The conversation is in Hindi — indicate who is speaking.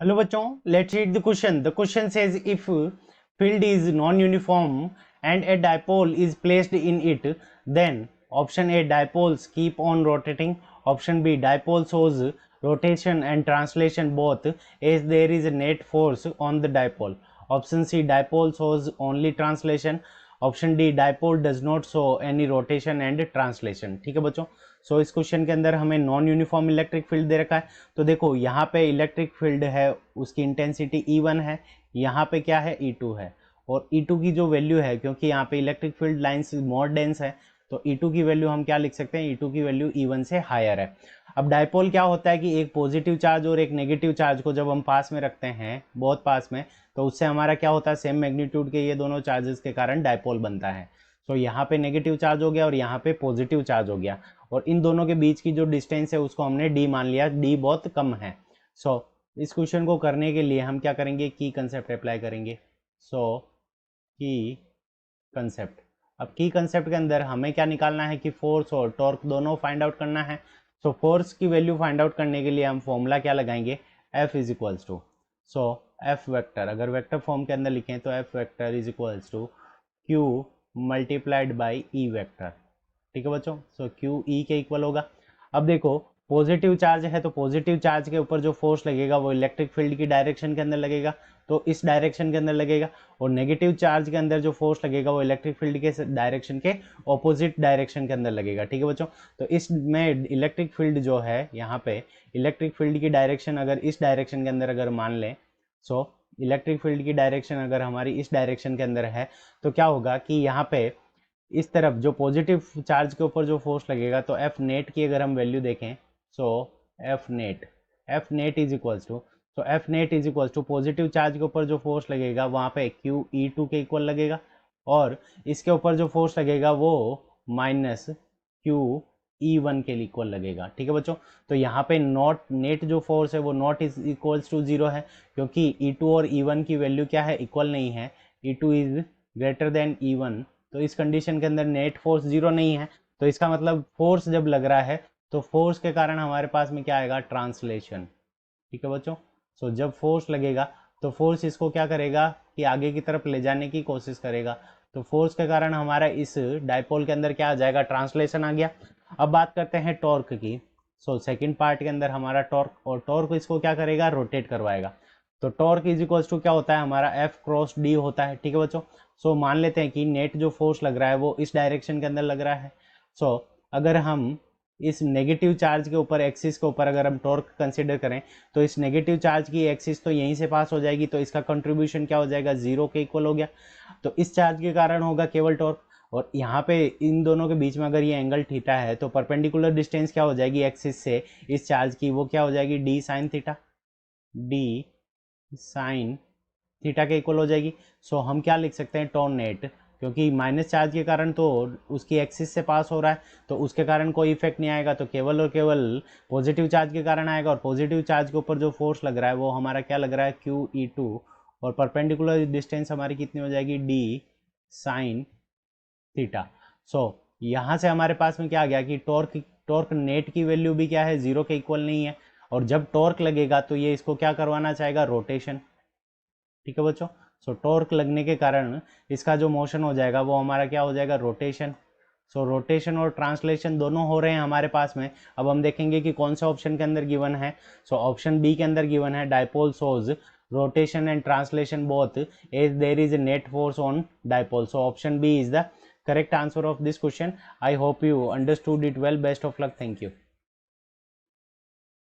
Speaker 1: Hello बच्चों, let's read the question. The question says if field is non-uniform and a dipole is placed in it, then option A dipoles keep on rotating, option B dipole shows rotation and translation both as there is a net force on the dipole, option C dipole shows only translation, option D dipole does not show any rotation and translation. ठीक है बच्चों, सो इस क्वेश्चन के अंदर हमें नॉन यूनिफॉर्म इलेक्ट्रिक फील्ड दे रखा है। तो देखो यहाँ पे इलेक्ट्रिक फील्ड है, उसकी इंटेंसिटी E1 है, यहाँ पे क्या है E2 है, और E2 की जो वैल्यू है, क्योंकि यहाँ पे इलेक्ट्रिक फील्ड लाइंस मोर डेंस है, तो E2 की वैल्यू हम क्या लिख सकते हैं, E2 की वैल्यू E1 से हायर है। अब डाइपोल क्या होता है कि एक पॉजिटिव चार्ज और एक नेगेटिव चार्ज को जब हम पास में रखते हैं, बहुत पास में, तो उससे हमारा क्या होता है, सेम मैग्नीट्यूड के ये दोनों चार्जेस के कारण डाइपोल बनता है। सो यहाँ पे नेगेटिव चार्ज हो गया और यहाँ पे पॉजिटिव चार्ज हो गया, और इन दोनों के बीच की जो डिस्टेंस है उसको हमने डी मान लिया, डी बहुत कम है। सो इस क्वेश्चन को करने के लिए हम क्या करेंगे, की कंसेप्ट अप्लाई करेंगे। सो की कंसेप्ट, अब की कंसेप्ट के अंदर हमें क्या निकालना है कि फोर्स और टॉर्क दोनों फाइंड आउट करना है। सो फोर्स की वैल्यू फाइंड आउट करने के लिए हम फॉर्मूला क्या लगाएंगे, F is equals to, so F vector अगर वेक्टर फॉर्म के अंदर लिखें तो F vector is equals to Q multiplied by E vector. ठीक है बच्चों, सो Q E के इक्वल होगा। अब देखो पॉजिटिव चार्ज है तो पॉजिटिव चार्ज के ऊपर जो फोर्स लगेगा वो इलेक्ट्रिक फील्ड की डायरेक्शन के अंदर लगेगा, तो इस डायरेक्शन के अंदर लगेगा, और नेगेटिव चार्ज के अंदर जो फोर्स लगेगा वो इलेक्ट्रिक फील्ड के डायरेक्शन के ऑपोजिट डायरेक्शन के अंदर लगेगा। ठीक है बच्चों, तो इसमें इलेक्ट्रिक फील्ड जो है, यहाँ पे इलेक्ट्रिक फील्ड की डायरेक्शन अगर इस डायरेक्शन के अंदर अगर मान लें, सो इलेक्ट्रिक फील्ड की डायरेक्शन अगर हमारी इस डायरेक्शन के अंदर है, तो क्या होगा कि यहाँ पे इस तरफ जो पॉजिटिव चार्ज के ऊपर जो फोर्स लगेगा, तो एफ नेट की अगर हम वैल्यू देखें, so F net is equals to, so F net is equals to positive charge के ऊपर जो फोर्स लगेगा वहाँ पे क्यू ई टू के इक्वल लगेगा, और इसके ऊपर जो फोर्स लगेगा वो माइनस क्यू ई वन के इक्वल लगेगा। ठीक है बच्चों, तो यहाँ पे नॉट नेट जो फोर्स है वो not is equals to zero है, क्योंकि ई टू और ई वन की वैल्यू क्या है, इक्वल नहीं है, E two is greater than E one, तो इस कंडीशन के अंदर नेट फोर्स जीरो नहीं है, तो इसका मतलब फोर्स जब लग रहा है तो फोर्स के कारण हमारे पास में क्या आएगा, ट्रांसलेशन। ठीक है बच्चों, सो जब फोर्स लगेगा तो फोर्स इसको क्या करेगा कि आगे की तरफ ले जाने की कोशिश करेगा, तो फोर्स के कारण हमारा इस डाइपोल के अंदर क्या आ जाएगा, ट्रांसलेशन आ गया। अब बात करते हैं टॉर्क की। सो सेकंड पार्ट के अंदर हमारा टॉर्क, और टॉर्क इसको क्या करेगा, रोटेट करवाएगा। तो टॉर्क इज इक्वल्स टू क्या होता है हमारा, एफ क्रॉस डी होता है। ठीक है बच्चों, सो मान लेते हैं कि नेट जो फोर्स लग रहा है वो इस डायरेक्शन के अंदर लग रहा है। सो अगर हम इस नेगेटिव चार्ज के ऊपर, एक्सिस के ऊपर अगर हम टॉर्क कंसिडर करें, तो इस नेगेटिव चार्ज की एक्सिस तो यहीं से पास हो जाएगी, तो इसका कंट्रीब्यूशन क्या हो जाएगा, जीरो के इक्वल हो गया। तो इस चार्ज के कारण होगा केवल टॉर्क, और यहाँ पे इन दोनों के बीच में अगर ये एंगल थीटा है तो परपेंडिकुलर डिस्टेंस क्या हो जाएगी एक्सिस से इस चार्ज की, वो क्या हो जाएगी, D sine theta, D sine theta के इक्वल हो जाएगी। सो हम क्या लिख सकते हैं, टॉर्क नेट, क्योंकि माइनस चार्ज के कारण तो उसकी एक्सिस से पास हो रहा है, तो उसके कारण कोई इफेक्ट नहीं आएगा, तो केवल और केवल पॉजिटिव चार्ज के कारण आएगा, और पॉजिटिव चार्ज के ऊपर जो फोर्स लग रहा है वो हमारा क्या लग रहा है, क्यू ई टू, और परपेंडिकुलर डिस्टेंस हमारी कितनी हो जाएगी, डी साइन थीटा। सो यहाँ से हमारे पास में क्या आ गया कि टॉर्क नेट की वैल्यू भी क्या है, जीरो के इक्वल नहीं है, और जब टॉर्क लगेगा तो ये इसको क्या करवाना चाहेगा, रोटेशन। ठीक है बच्चों, सो टॉर्क लगने के कारण इसका जो मोशन हो जाएगा वो हमारा क्या हो जाएगा, रोटेशन। सो रोटेशन और ट्रांसलेशन दोनों हो रहे हैं हमारे पास में। अब हम देखेंगे कि कौन सा ऑप्शन के अंदर गिवन है। सो ऑप्शन बी के अंदर गिवन है, dipole shows rotation and translation both as there is a net force on dipole. So option B is the correct answer of this question. I hope you understood it well. Best of luck. Thank you.